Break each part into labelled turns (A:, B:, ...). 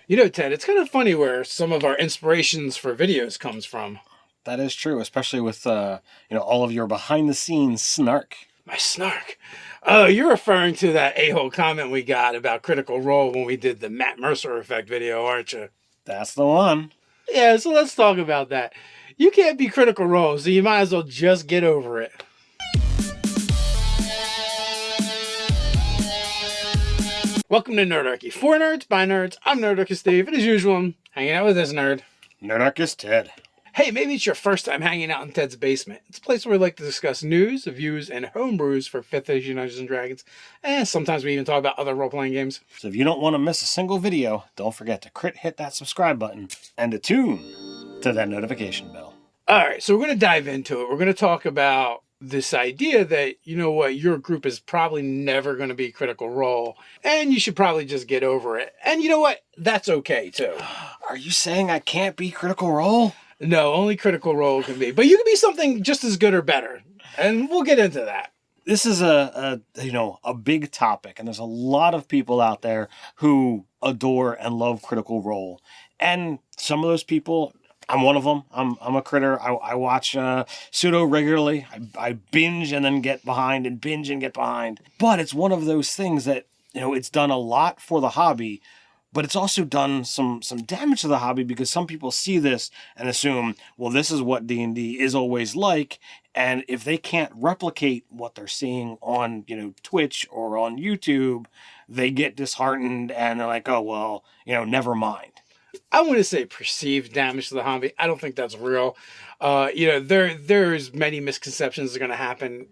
A: You know, Ted, it's kind of funny where some of our inspirations for videos comes from.
B: That is true, especially with all of your behind the scenes snark.
A: My snark. Oh, you're referring to that a-hole comment we got about Critical Role when we did the Matt Mercer effect video, aren't you?
B: That's the one.
A: Yeah, so let's talk about that. You can't be Critical Role, so you might as well just get over it. Welcome to Nerdarchy. For nerds, by nerds, I'm Nerdarchy Steve, and as usual, I'm hanging out with this nerd.
B: Nerdarchy Ted.
A: Hey, maybe it's your first time hanging out in Ted's basement. It's a place where we like to discuss news, reviews, and homebrews for 5th edition Dungeons & Dragons, and sometimes we even talk about other role-playing games.
B: So if you don't want to miss a single video, don't forget to hit that subscribe button and attune to that notification bell.
A: Alright, so we're going to dive into it. We're going to talk about this idea that, you know what, your group is probably never going to be Critical Role, and you should probably just get over it. And you know what? That's okay, too.
B: Are you saying I can't be Critical Role?
A: No, only Critical Role can be. But you can be something just as good or better. And we'll get into that.
B: This is a big topic, and there's a lot of people out there who adore and love Critical Role. And some of those people, I'm one of them. I'm a critter. I watch pseudo regularly. I binge and then get behind and binge and get behind. But it's one of those things that, it's done a lot for the hobby, but it's also done some damage to the hobby because some people see this and assume, well, this is what D&D is always like. And if they can't replicate what they're seeing on, Twitch or on YouTube, they get disheartened and they're like, oh, well, never mind.
A: I want to say perceived damage to the hobby. I don't think that's real. There's many misconceptions that are going to happen,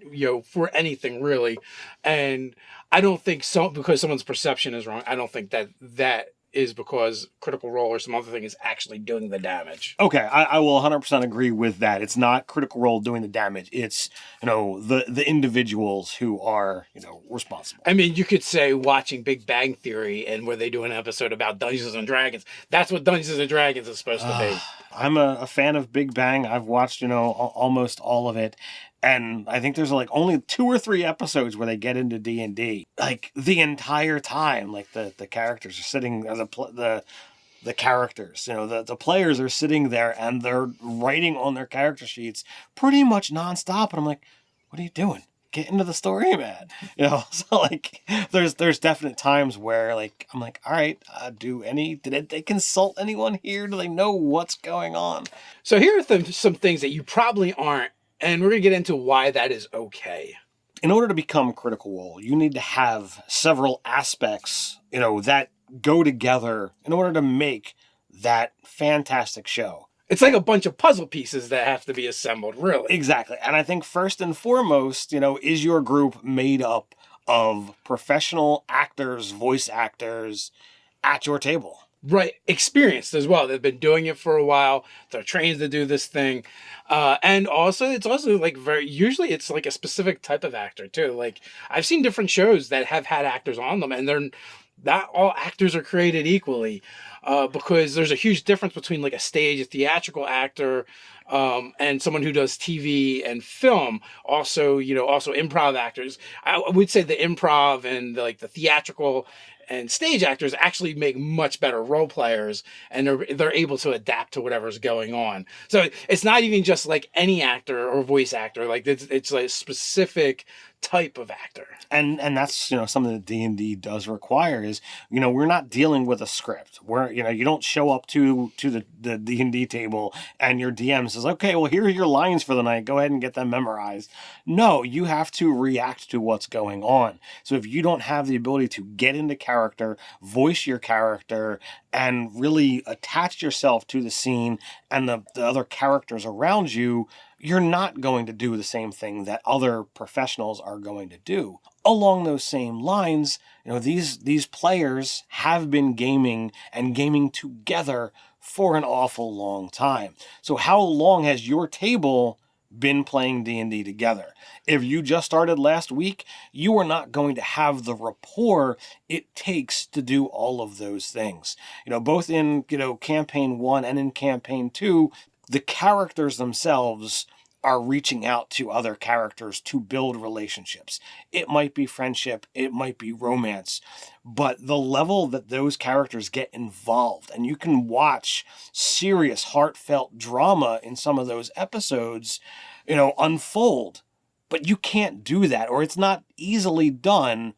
A: for anything really. And I don't think because someone's perception is wrong. I don't think that is because Critical Role or some other thing is actually doing the damage.
B: Okay, I will 100% agree with that. It's not Critical Role doing the damage. It's, the individuals who are, responsible.
A: I mean, you could say watching Big Bang Theory and where they do an episode about Dungeons and Dragons. That's what Dungeons and Dragons is supposed to be.
B: I'm a fan of Big Bang. I've watched, almost all of it. And I think there's only 2 or 3 episodes where they get into D&D. Like the entire time, like the characters are sitting, the characters, the players are sitting there and they're writing on their character sheets pretty much nonstop. And I'm like, what are you doing? Get into the story, man. So there's definite times where I'm like, all right, did they consult anyone here? Do they know what's going on?
A: So here are some things that you probably aren't. And we're going to get into why that is okay.
B: In order to become Critical Role, you need to have several aspects, that go together in order to make that fantastic show.
A: It's like a bunch of puzzle pieces that have to be assembled, really.
B: Exactly. And I think first and foremost, is your group made up of professional actors, voice actors at your table?
A: Right, experienced as well. They've been doing it for a while. They're trained to do this thing, and also it's also usually it's like a specific type of actor too. Like I've seen different shows that have had actors on them, and they're not all actors are created equally, because there's a huge difference between like a theatrical actor, and someone who does TV and film. Also, also improv actors. I would say the improv and the theatrical and stage actors actually make much better role players, and they're able to adapt to whatever's going on. So it's not even just like any actor or voice actor. Like it's like a specific type of actor.
B: And that's, something that D&D does require is, we're not dealing with a script where, you don't show up to the D&D table and your DM says, okay, well, here are your lines for the night. Go ahead and get them memorized. No, you have to react to what's going on. So if you don't have the ability to get into character, voice your character, and really attach yourself to the scene and the other characters around you, you're not going to do the same thing that other professionals are going to do. Along those same lines, these players have been gaming and gaming together for an awful long time. So how long has your table been playing D&D together? If you just started last week, you are not going to have the rapport it takes to do all of those things. Both in, campaign 1 and in campaign 2, the characters themselves are reaching out to other characters to build relationships. It might be friendship, it might be romance, but the level that those characters get involved, and you can watch serious, heartfelt drama in some of those episodes, unfold. But you can't do that, or it's not easily done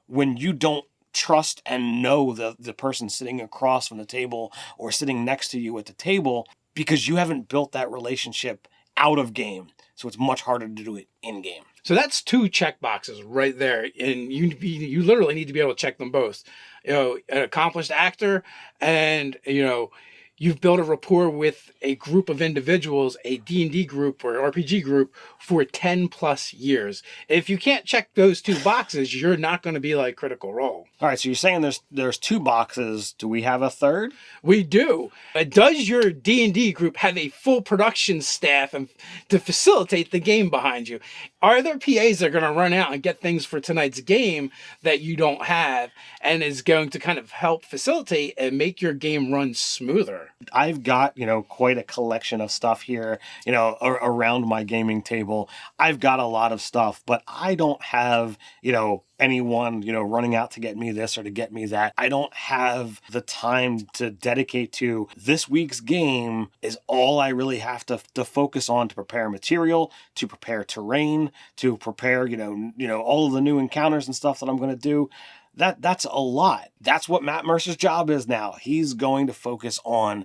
B: when you don't trust and know the person sitting across from the table or sitting next to you at the table, because you haven't built that relationship out of game. So it's much harder to do it in game.
A: So that's 2 check boxes right there, and you literally need to be able to check them both. An accomplished actor, and you've built a rapport with a group of individuals, a D&D group or RPG group, for 10 plus years. If you can't check those 2 boxes, you're not going to be like Critical Role.
B: All right, so you're saying there's 2 boxes. Do we have a third?
A: We do. Does your D&D group have a full production staff to facilitate the game behind you? Are there PAs that are going to run out and get things for tonight's game that you don't have, and is going to kind of help facilitate and make your game run smoother?
B: I've got, quite a collection of stuff here, around my gaming table. I've got a lot of stuff, but I don't have, anyone, running out to get me this or to get me that. I don't have the time to dedicate to this week's game is all I really have to focus on to prepare material, to prepare terrain, to prepare, all of the new encounters and stuff that I'm going to do. That's a lot. That's what Matt Mercer's job is now. He's going to focus on,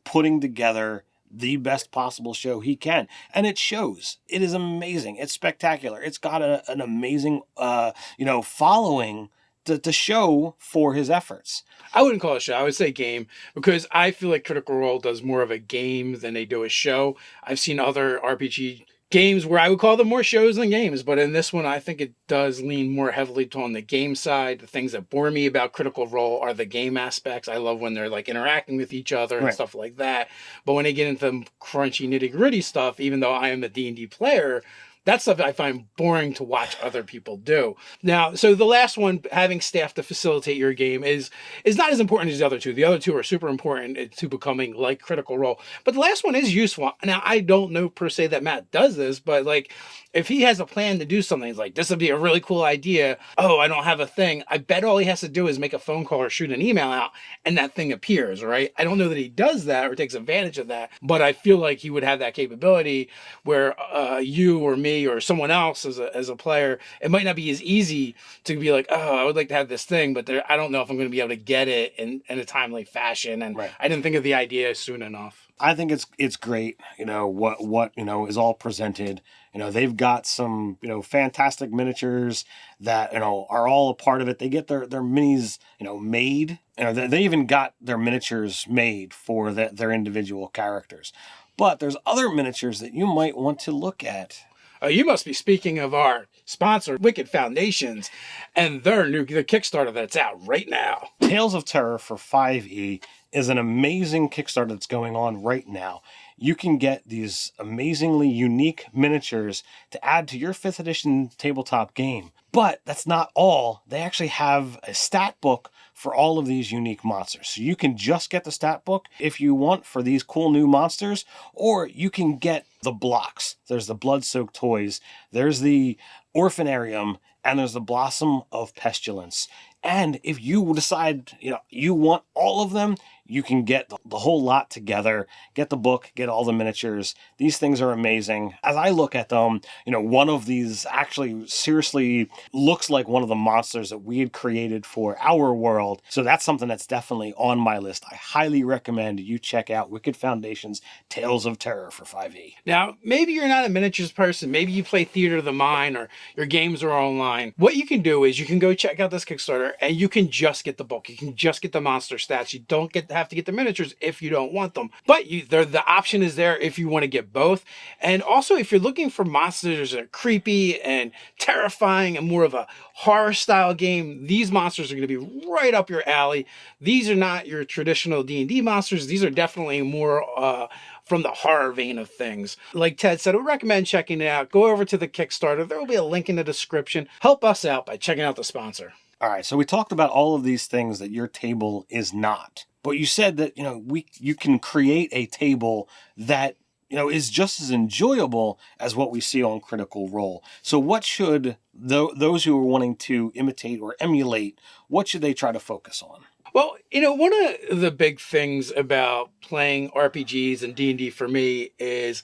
B: putting together the best possible show he can. And it shows. It is amazing. It's spectacular. It's got an amazing, following to show for his efforts.
A: I wouldn't call it a show. I would say game, because I feel like Critical Role does more of a game than they do a show. I've seen other RPG games where I would call them more shows than games, but in this one, I think it does lean more heavily on the game side. The things that bore me about Critical Role are the game aspects. I love when they're like interacting with each other and stuff like that. But when they get into crunchy nitty gritty stuff, even though I am a D&D player, that's stuff I find boring to watch other people do. Now, so the last one, having staff to facilitate your game, is not as important as the other 2. The other 2 are super important to becoming like Critical Role. But the last one is useful. Now, I don't know per se that Matt does this, but like, if he has a plan to do something, he's like, this would be a really cool idea. Oh, I don't have a thing. I bet all he has to do is make a phone call or shoot an email out, and that thing appears, right? I don't know that he does that or takes advantage of that, but I feel like he would have that capability where you or me or someone else as a player, it might not be as easy to be like, oh, I would like to have this thing, but I don't know if I'm going to be able to get it in a timely fashion. And I didn't think of the idea soon enough.
B: I think it's great, what is all presented. They've got some, fantastic miniatures that, are all a part of it. They get their minis, made. They even got their miniatures made for their individual characters. But there's other miniatures that you might want to look at.
A: You must be speaking of our sponsor, Wicked Foundations, and their new Kickstarter that's out right now.
B: Tales of Terror for 5e is an amazing Kickstarter that's going on right now. You can get these amazingly unique miniatures to add to your 5th edition tabletop game. But that's not all. They actually have a stat book for all of these unique monsters. So you can just get the stat book if you want for these cool new monsters, or you can get the blocks. There's the Blood-Soaked Toys, there's the Orphanarium, and there's the Blossom of Pestilence. And if you decide, you want all of them, you can get the whole lot together, get the book, get all the miniatures. These things are amazing. As I look at them, one of these actually seriously looks like one of the monsters that we had created for our world. So that's something that's definitely on my list. I highly recommend you check out Wicked Foundations Tales of Terror for 5e.
A: Now, maybe you're not a miniatures person. Maybe you play Theater of the Mind or your games are online. What you can do is you can go check out this Kickstarter and you can just get the book. You can just get the monster stats. You don't have to get the miniatures if you don't want them. But the option is there if you want to get both. And also, if you're looking for monsters that are creepy and terrifying and more of a horror style game, these monsters are going to be right up your alley. These are not your traditional D&D monsters. These are definitely more from the horror vein of things. Like Ted said, I would recommend checking it out. Go over to the Kickstarter. There will be a link in the description. Help us out by checking out the sponsor.
B: All right, so we talked about all of these things that your table is not. But you said that, you can create a table that, is just as enjoyable as what we see on Critical Role. So what should those who are wanting to imitate or emulate, what should they try to focus on?
A: Well, one of the big things about playing RPGs and D&D for me is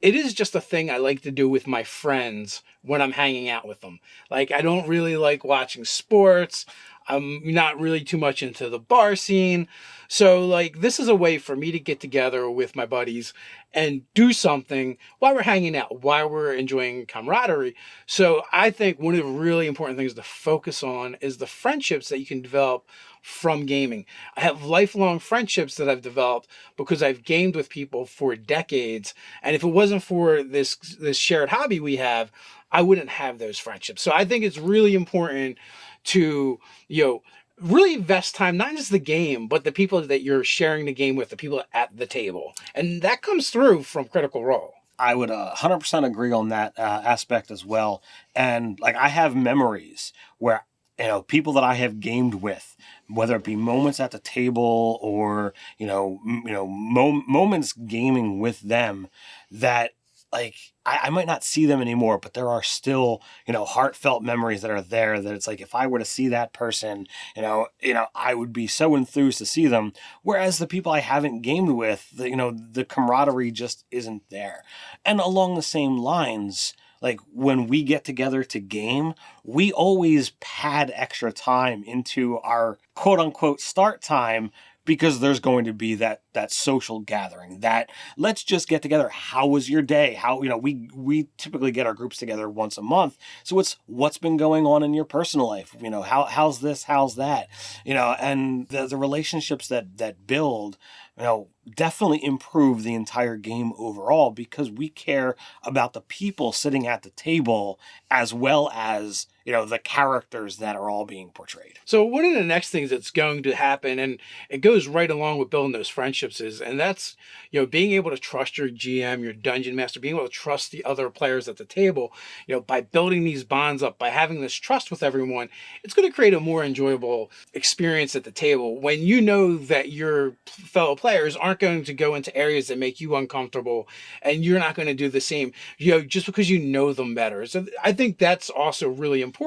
A: it is just a thing I like to do with my friends when I'm hanging out with them. Like, I don't really like watching sports. I'm not really too much into the bar scene. So, like, this is a way for me to get together with my buddies and do something while we're hanging out, while we're enjoying camaraderie. So, I think one of the really important things to focus on is the friendships that you can develop from gaming. I have lifelong friendships that I've developed because I've gamed with people for decades. And if it wasn't for this shared hobby we have, I wouldn't have those friendships. So I think it's really important to, really invest time, not just the game, but the people that you're sharing the game with, the people at the table. And that comes through from Critical Role.
B: I would 100% agree on that aspect as well. And like, I have memories where, people that I have gamed with, whether it be moments at the table or, moments gaming with them, that like I might not see them anymore, but there are still, heartfelt memories that are there that it's like, if I were to see that person, I would be so enthused to see them. Whereas the people I haven't gamed with, the camaraderie just isn't there. And along the same lines, like when we get together to game, we always pad extra time into our quote unquote start time, because there's going to be that social gathering, that let's just get together. How was your day? How, we typically get our groups together once a month. So it's what's been going on in your personal life. How's this? How's that? And the relationships that build, definitely improve the entire game overall, because we care about the people sitting at the table as well as, the characters that are all being portrayed.
A: So one of the next things that's going to happen, and it goes right along with building those friendships, and that's, being able to trust your GM, your dungeon master, being able to trust the other players at the table, by building these bonds up, by having this trust with everyone, it's going to create a more enjoyable experience at the table when you know that your fellow players aren't going to go into areas that make you uncomfortable, and you're not going to do the same, just because you know them better. So I think that's also really important,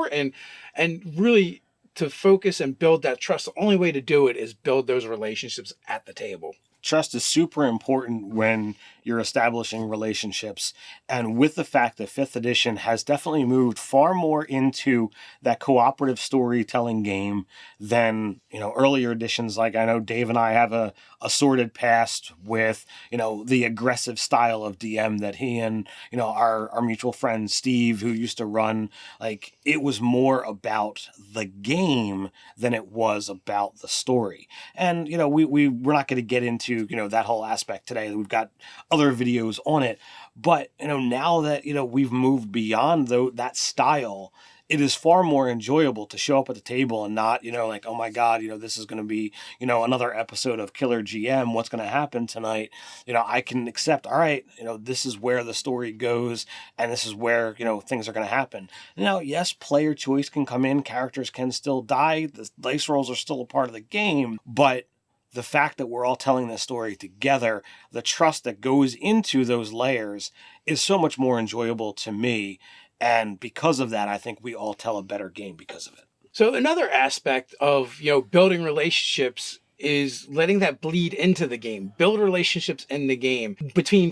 A: and really to focus and build that trust. The only way to do it is build those relationships at the table.
B: Trust is super important when you're establishing relationships. And with the fact that 5th edition has definitely moved far more into that cooperative storytelling game than, earlier editions. Like, I know Dave and I have a sordid past with, the aggressive style of DM that he and, our mutual friend Steve, who used to run, like, it was more about the game than it was about the story. And, we're not going to get into, that whole aspect today. We've got other videos on it, but now that we've moved beyond that style, it is far more enjoyable to show up at the table and not like, oh my god, this is going to be another episode of Killer GM, what's going to happen tonight. I can accept, all right, this is where the story goes, and this is where things are going to happen. Now, yes, player choice can come in, characters can still die, the dice rolls are still a part of the game, but the fact that we're all telling this story together, the trust that goes into those layers is so much more enjoyable to me. And because of that, I think we all tell a better game because of it.
A: So another aspect of, building relationships is letting that bleed into the game. Build relationships in the game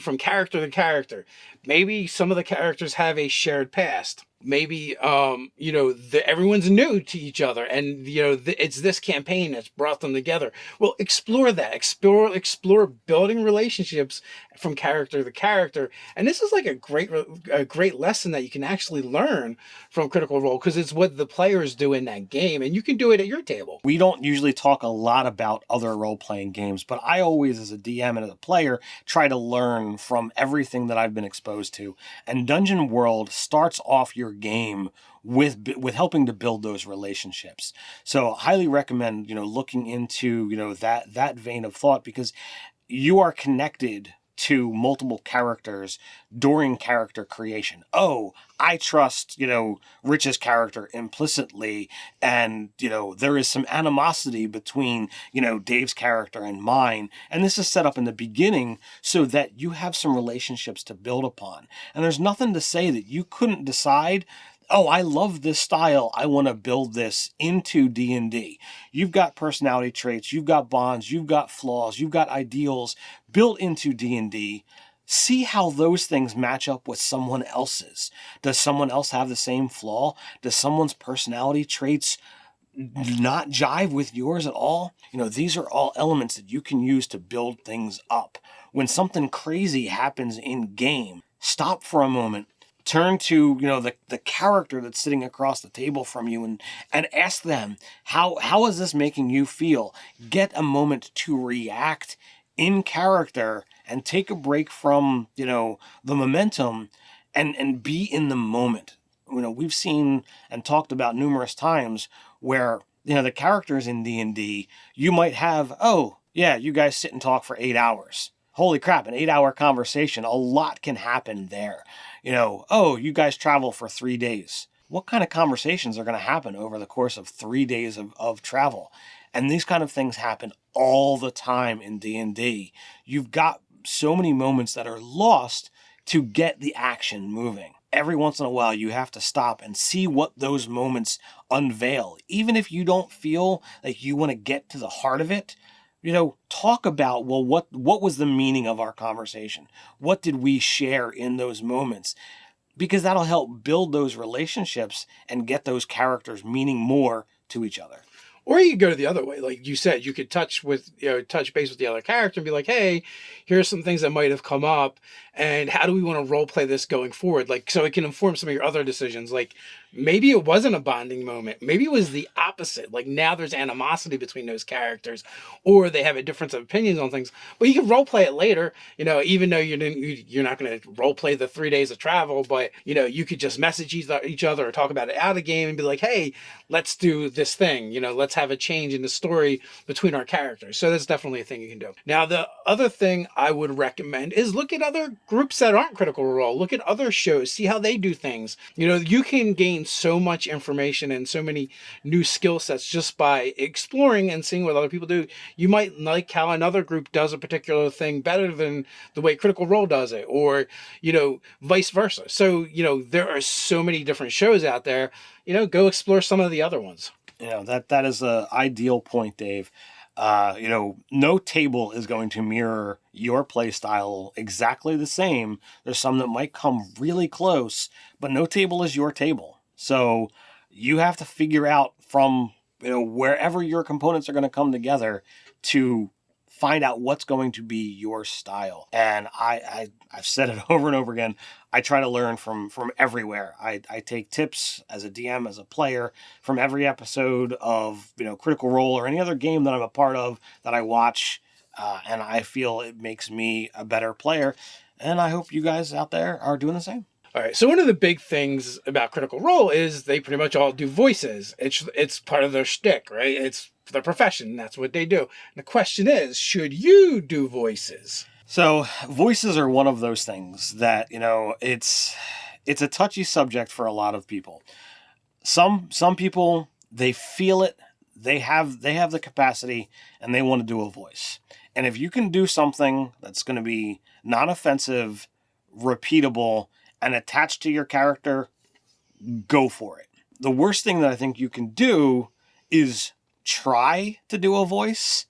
A: from character to character. Maybe some of the characters have a shared past. Maybe, everyone's new to each other, and, it's this campaign that's brought them together. Well, explore that. Explore building relationships from character to character. And this is like a great lesson that you can actually learn from Critical Role, because it's what the players do in that game, and you can do it at your table.
B: We don't usually talk a lot about other role-playing games, but I always, as a DM and as a player, try to learn from everything that I've been exposed to. And Dungeon World starts off your game with helping to build those relationships. So highly recommend, looking into, that vein of thought, because you are connected to multiple characters during character creation. Oh, I trust, Rich's character implicitly, and, there is some animosity between, Dave's character and mine. And this is set up in the beginning so that you have some relationships to build upon. And there's nothing to say that you couldn't decide, oh, I love this style, I want to build this into D&D. You've got personality traits, you've got bonds, you've got flaws, you've got ideals built into D&D. See how those things match up with someone else's. Does someone else have the same flaw? Does someone's personality traits not jive with yours at all? These are all elements that you can use to build things up. When something crazy happens in game, stop for a moment. Turn to, the character that's sitting across the table from you and ask them, how is this making you feel? Get a moment to react in character and take a break from, the momentum and be in the moment. We've seen and talked about numerous times where, the characters in D&D, you might have, oh, yeah, you guys sit and talk for 8 hours. Holy crap, an 8-hour conversation, a lot can happen there. Oh, you guys travel for 3 days. What kind of conversations are going to happen over the course of 3 days of travel? And these kind of things happen all the time in D&D. You've got so many moments that are lost to get the action moving. Every once in a while, you have to stop and see what those moments unveil. Even if you don't feel like you want to get to the heart of it, talk about, well, what was the meaning of our conversation? What did we share in those moments? Because that'll help build those relationships and get those characters meaning more to each other.
A: Or you could go the other way. Like you said, you could touch base with the other character and be like, hey, here's some things that might have come up, and how do we want to role play this going forward? Like, so it can inform some of your other decisions. Like, maybe it wasn't a bonding moment. Maybe it was the opposite. Like, now there's animosity between those characters, or they have a difference of opinions on things. But you can role play it later, even though you're not going to role play the 3 days of travel, but, you could just message each other or talk about it out of game and be like, hey, let's do this thing. Let's have a change in the story between our characters. So that's definitely a thing you can do. Now, the other thing I would recommend is look at other groups that aren't Critical Role. Look at other shows, see how they do things. You can gain so much information and so many new skill sets just by exploring and seeing what other people do. You might like how another group does a particular thing better than the way Critical Role does it, or, vice versa. So, there are so many different shows out there. Go explore some of the other ones.
B: That is an ideal point, Dave. No table is going to mirror your play style exactly the same. There's some that might come really close, but no table is your table. So you have to figure out from, wherever your components are going to come together to find out what's going to be your style. And I've said it over and over again. I try to learn from everywhere. I take tips as a DM, as a player, from every episode of, Critical Role or any other game that I'm a part of that I watch. And I feel it makes me a better player. And I hope you guys out there are doing the same.
A: All right. So one of the big things about Critical Role is they pretty much all do voices. It's part of their shtick, right? It's their profession. That's what they do. And the question is, should you do voices?
B: So voices are one of those things that, it's a touchy subject for a lot of people. Some people, they feel it, they have the capacity, and they want to do a voice. And if you can do something that's going to be non-offensive, repeatable, and attached to your character, go for it. The worst thing that I think you can do is try to do a voice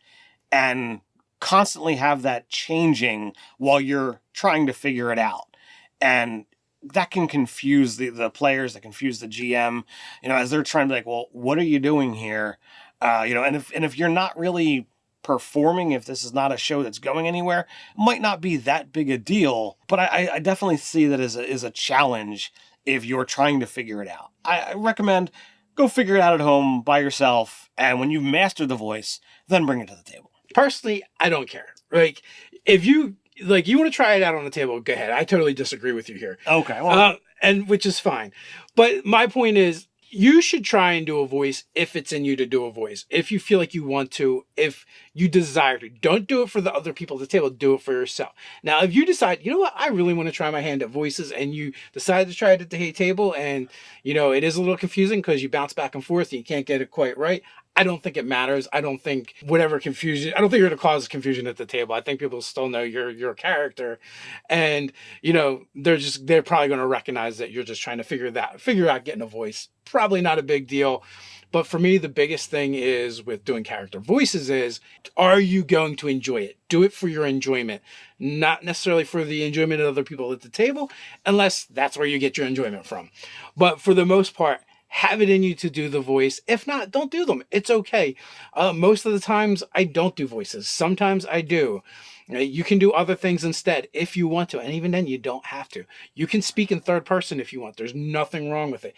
B: and constantly have that changing while you're trying to figure it out. And that can confuse the players, that confuse the GM, as they're trying to be like, well, what are you doing here? And if you're not really performing, if this is not a show that's going anywhere, it might not be that big a deal, but I definitely see that as a challenge if you're trying to figure it out. I recommend go figure it out at home by yourself, and when you've mastered the voice, then bring it to the table.
A: Personally, I don't care. Like, if you want to try it out on the table, go ahead. I totally disagree with you here.
B: Okay, well,
A: and which is fine. But my point is, You should try and do a voice if it's in you to do a voice. If you feel like you want to, if you desire to. Don't do it for the other people at the table, do it for yourself. Now, if you decide, you know what, I really want to try my hand at voices, and you decide to try it at the table, and it is a little confusing because you bounce back and forth and you can't get it quite right. I don't think it matters. I don't think whatever confusion, I don't think you're going to cause confusion at the table. I think people still know your character, and they're probably going to recognize that you're just trying to figure out getting a voice. Probably not a big deal. But for me, the biggest thing is with doing character voices is, are you going to enjoy it? Do it for your enjoyment, not necessarily for the enjoyment of other people at the table, unless that's where you get your enjoyment from. But for the most part, have it in you to do the voice. If not, don't do them. It's okay. Most of the times, I don't do voices. Sometimes I do. You can do other things instead if you want to. And even then, you don't have to. You can speak in third person if you want. There's nothing wrong with it.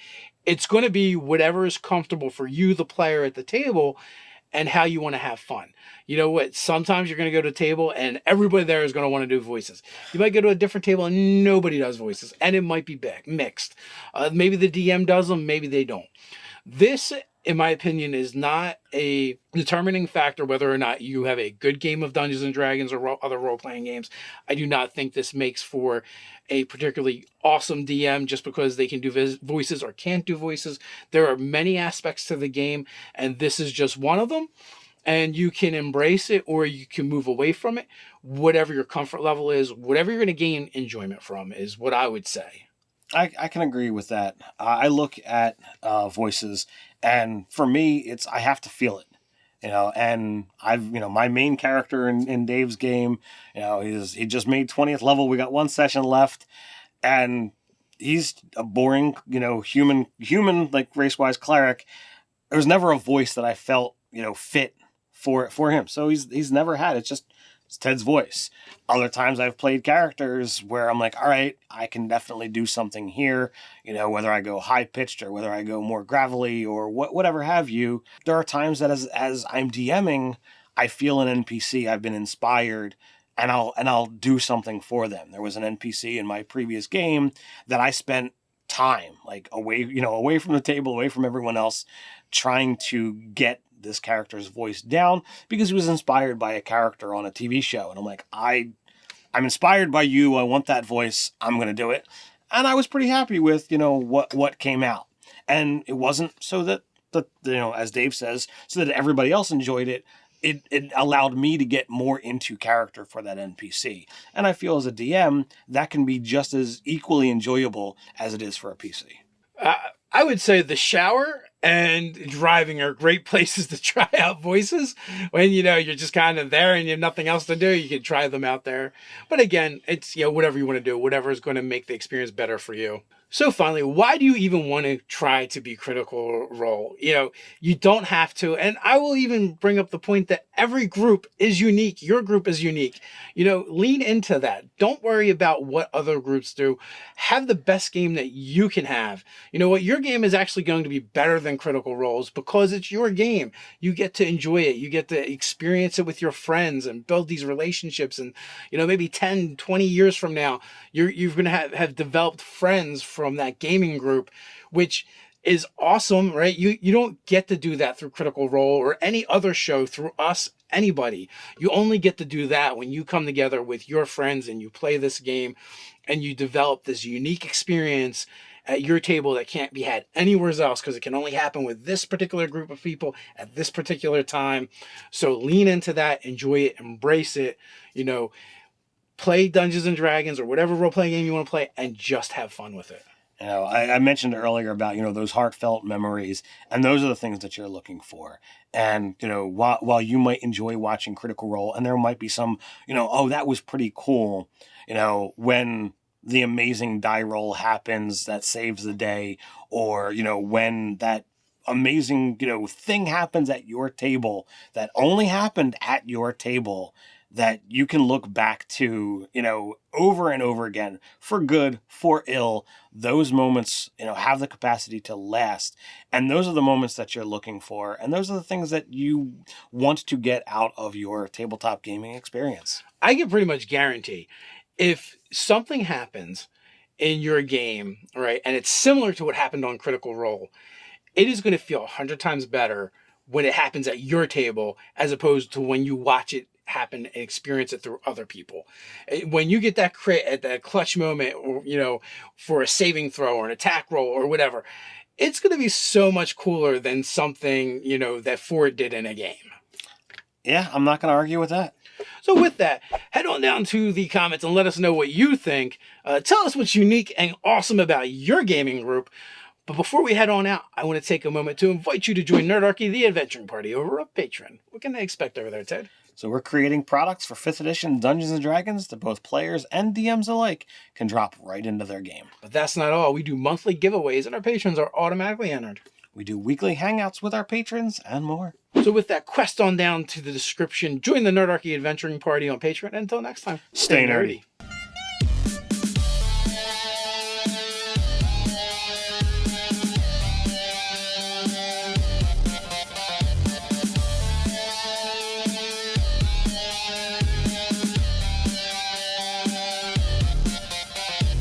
A: It's going to be whatever is comfortable for you, the player at the table, and how you want to have fun. You know what? Sometimes you're going to go to a table and everybody there is going to want to do voices. You might go to a different table and nobody does voices, and it might be mixed. Maybe the DM does them, maybe they don't. This, in my opinion, is not a determining factor whether or not you have a good game of Dungeons and Dragons or other role-playing games. I do not think this makes for a particularly awesome DM just because they can do voices or can't do voices. There are many aspects to the game, and this is just one of them. And you can embrace it or you can move away from it. Whatever your comfort level is, whatever you're going to gain enjoyment from is what I would say.
B: I can agree with that. I look at voices, and for me, it's I have to feel it. And my main character in Dave's game, he just made 20th level. We got one session left, and he's a boring, human, like race-wise cleric. There was never a voice that I felt, fit for him. So he's never had. It's Ted's voice. Other times I've played characters where I'm like, all right, I can definitely do something here. Whether I go high pitched or whether I go more gravelly or whatever have you. There are times that as I'm DMing, I feel an NPC. I've been inspired, and I'll do something for them. There was an NPC in my previous game that I spent time like away from the table, away from everyone else, trying to get this character's voice down because he was inspired by a character on a TV show. And I'm like, I'm inspired by you. I want that voice. I'm going to do it. And I was pretty happy with, what came out. And it wasn't so that, as Dave says, so that everybody else enjoyed it. It allowed me to get more into character for that NPC. And I feel as a DM, that can be just as equally enjoyable as it is for a PC.
A: I would say the shower and driving are great places to try out voices. When, you're just kind of there and you have nothing else to do, you can try them out there. But again, it's, whatever you want to do, whatever is going to make the experience better for you. So finally, why do you even want to try to be Critical Role? You don't have to. And I will even bring up the point that every group is unique. Your group is unique. Lean into that. Don't worry about what other groups do. Have the best game that you can have. You know what? Your game is actually going to be better than Critical Role's because it's your game. You get to enjoy it. You get to experience it with your friends and build these relationships. And, maybe 10, 20 years from now, you're going to have developed friends from that gaming group, which is awesome, right? You don't get to do that through Critical Role or any other show through us, anybody. You only get to do that when you come together with your friends and you play this game and you develop this unique experience at your table that can't be had anywhere else because it can only happen with this particular group of people at this particular time. So lean into that, enjoy it, embrace it, play Dungeons and Dragons or whatever role-playing game you want to play and just have fun with it.
B: I mentioned earlier about, those heartfelt memories, and those are the things that you're looking for. And, while you might enjoy watching Critical Role, and there might be some, oh, that was pretty cool, when the amazing die roll happens that saves the day, or, when that amazing, thing happens at your table that only happened at your table, that you can look back to, over and over again, for good, for ill. Those moments, have the capacity to last. And those are the moments that you're looking for. And those are the things that you want to get out of your tabletop gaming experience.
A: I can pretty much guarantee if something happens in your game, right, and it's similar to what happened on Critical Role, it is going to feel 100 times better when it happens at your table as opposed to when you watch it happen and experience it through other people. When you get that crit at that clutch moment, or for a saving throw or an attack roll or whatever, it's going to be so much cooler than something that Ford did in a game.
B: Yeah, I'm not going to argue with that.
A: So with that, head on down to the comments and let us know what you think. Tell us what's unique and awesome about your gaming group. But before we head on out, I want to take a moment to invite you to join Nerdarchy, the adventuring party, over on Patreon. What can they expect over there, Ted?
B: So we're creating products for 5th edition Dungeons & Dragons that both players and DMs alike can drop right into their game.
A: But that's not all. We do monthly giveaways, and our patrons are automatically entered.
B: We do weekly hangouts with our patrons and more.
A: So with that, quest on down to the description. Join the Nerdarchy adventuring party on Patreon. And until next time,
B: Stay nerdy.